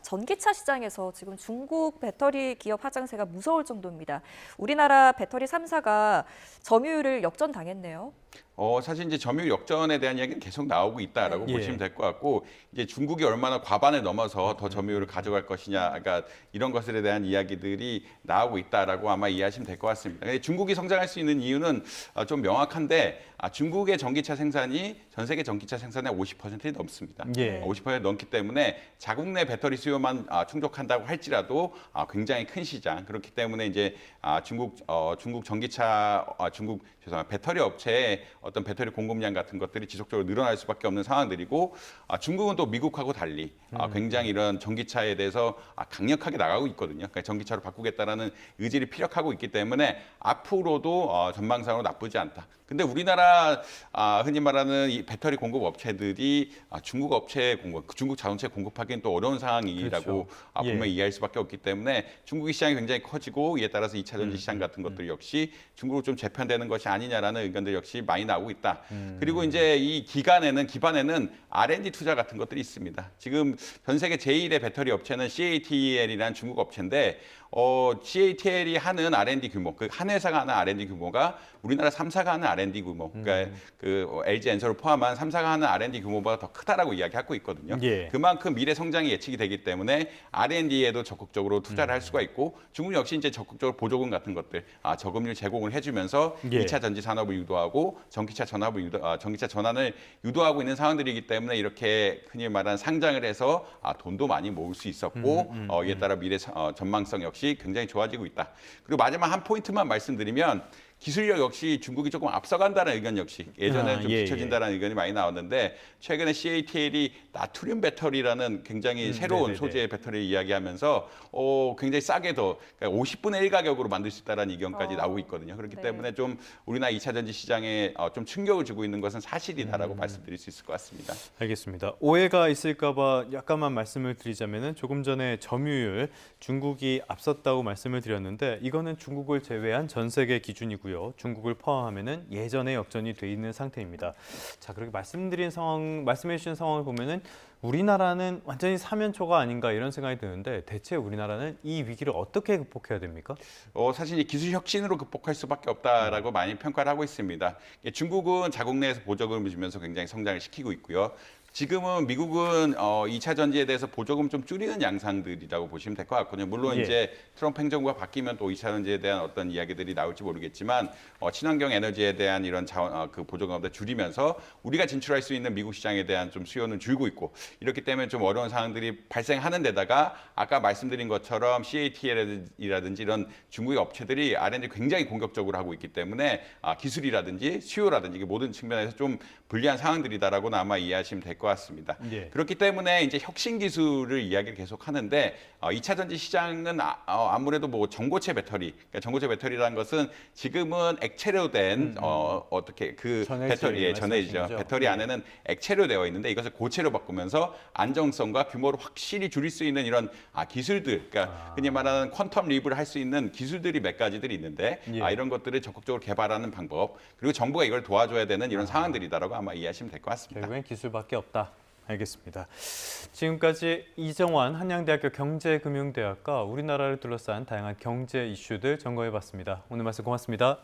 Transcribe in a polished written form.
전기차 시장에서 지금 중국 배터리 기업 하장세가 무서울 정도입니다. 우리나라 배터리 3사가 점유율을 역전당했네요. 사실 이제 점유율 역전에 대한 이야기는 계속 나오고 있다라고 네. 보시면 될 것 같고, 이제 중국이 얼마나 과반을 넘어서 더 점유율을 가져갈 것이냐, 그러니까 이런 것들에 대한 이야기들이 나오고 있다라고 아마 이해하시면 될 것 같습니다. 근데 중국이 성장할 수 있는 이유는 좀 명확한데, 중국의 전기차 생산이 전 세계 전기차 생산의 50%이 넘습니다. 예. 50% 넘기 때문에 자국 내 배터리 수요만 충족한다고 할지라도 굉장히 큰 시장. 그렇기 때문에 이제 중국 전기차 죄송합니다. 배터리 업체의 어떤 배터리 공급량 같은 것들이 지속적으로 늘어날 수밖에 없는 상황들이고, 중국은 또 미국하고 달리 굉장히 이런 전기차에 대해서 강력하게 나가고 있거든요. 그러니까 전기차로 바꾸겠다라는 의지를 피력하고 있기 때문에 앞으로도 전망상으로 나쁘지 않다. 근데 우리나라 흔히 말하는 이 배터리 공급 업체들이 중국 자동차 공급하기는 또 어려운 상황이라고 그렇죠. 분명히 이해할 수밖에 없기 때문에 중국의 시장이 굉장히 커지고, 이에 따라서 2차 전지 시장 같은 것들 역시 중국으로 좀 재편되는 것이 아니냐라는 의견들 역시 많이 나오고 있다. 그리고 이제 이 기반에는 R&D 투자 같은 것들이 있습니다. 지금 전 세계 제1의 배터리 업체는 CATL이라는 중국 업체인데, CATL이 하는 R&D 규모, 그 한 회사가 하는 R&D 규모가 우리나라 3사가 하는 R&D 규모, 그러니까 그 LG 엔솔을 포함한 3사가 하는 R&D 규모보다 더 크다라고 이야기하고 있거든요. 예. 그만큼 미래 성장이 예측이 되기 때문에 R&D에도 적극적으로 투자를 할 수가 있고, 중국 역시 이제 적극적으로 보조금 같은 것들, 저금리를 제공을 해주면서 예. 2차 전지 산업을 유도하고 전기차 전환을 유도하고 있는 상황들이기 때문에 이렇게 흔히 말하는 상장을 해서 돈도 많이 모을 수 있었고, 이에 따라 미래 전망성 역시 굉장히 좋아지고 있다. 그리고 마지막 한 포인트만 말씀드리면, 기술력 역시 중국이 조금 앞서간다는 의견 역시 예전에는 좀 뒤처진다는 의견이 많이 나왔는데, 최근에 CATL이 나트륨 배터리라는 굉장히 새로운 네네네. 소재의 배터리를 이야기하면서 굉장히 싸게 그러니까 50분의 1 가격으로 만들 수 있다는 의견까지 나오고 있거든요. 그렇기 네. 때문에 좀 우리나라 2차 전지 시장에 좀 충격을 주고 있는 것은 사실이다라고 말씀드릴 수 있을 것 같습니다. 알겠습니다. 오해가 있을까봐 약간만 말씀을 드리자면은 조금 전에 점유율 중국이 앞섰다고 말씀을 드렸는데, 이거는 중국을 제외한 전 세계 기준이고요. 중국을 포함하면은 예전에 역전이 돼 있는 상태입니다. 자, 그렇게 말씀해 주신 상황을 보면은 우리나라는 완전히 사면초가 아닌가 이런 생각이 드는데, 대체 우리나라는 이 위기를 어떻게 극복해야 됩니까? 사실 이 기술 혁신으로 극복할 수밖에 없다라고 많이 평가를 하고 있습니다. 중국은 자국 내에서 보조금을 주면서 굉장히 성장을 시키고 있고요. 지금은 미국은 2차 전지에 대해서 보조금 좀 줄이는 양상들이라고 보시면 될 것 같거든요. 물론 예. 이제 트럼프 행정부가 바뀌면 또 2차 전지에 대한 어떤 이야기들이 나올지 모르겠지만, 친환경 에너지에 대한 이런 그 보조금을 줄이면서 우리가 진출할 수 있는 미국 시장에 대한 좀 수요는 줄고 있고, 이렇기 때문에 좀 어려운 상황들이 발생하는 데다가 아까 말씀드린 것처럼 CATL이라든지 이런 중국의 업체들이 R&D 굉장히 공격적으로 하고 있기 때문에 기술이라든지 수요라든지 이게 모든 측면에서 좀 불리한 상황들이다라고는 아마 이해하시면 될 것 같습니다. 예. 그렇기 때문에 이제 혁신 기술을 이야기를 계속 하는데, 2차 전지 시장은 아무래도 뭐 전고체 배터리, 그러니까 전고체 배터리라는 것은 지금은 액체로 된 어떻게 그 전해질 배터리의 전해지죠. 말씀이시죠? 배터리 예. 안에는 액체로 되어 있는데, 이것을 고체로 바꾸면서 안정성과 규모를 확실히 줄일 수 있는 이런 기술들, 그러니까 흔히 말하는 퀀텀 립을 할 수 있는 기술들이 몇 가지들이 있는데, 예. 이런 것들을 적극적으로 개발하는 방법, 그리고 정부가 이걸 도와줘야 되는 이런 상황들이다라고 아마 이해하시면 될 것 같습니다. 결국엔 기술밖에 없다. 알겠습니다. 지금까지 이정환 한양대학교 경제금융대학과 우리나라를 둘러싼 다양한 경제 이슈들 점검해봤습니다. 오늘 말씀 고맙습니다.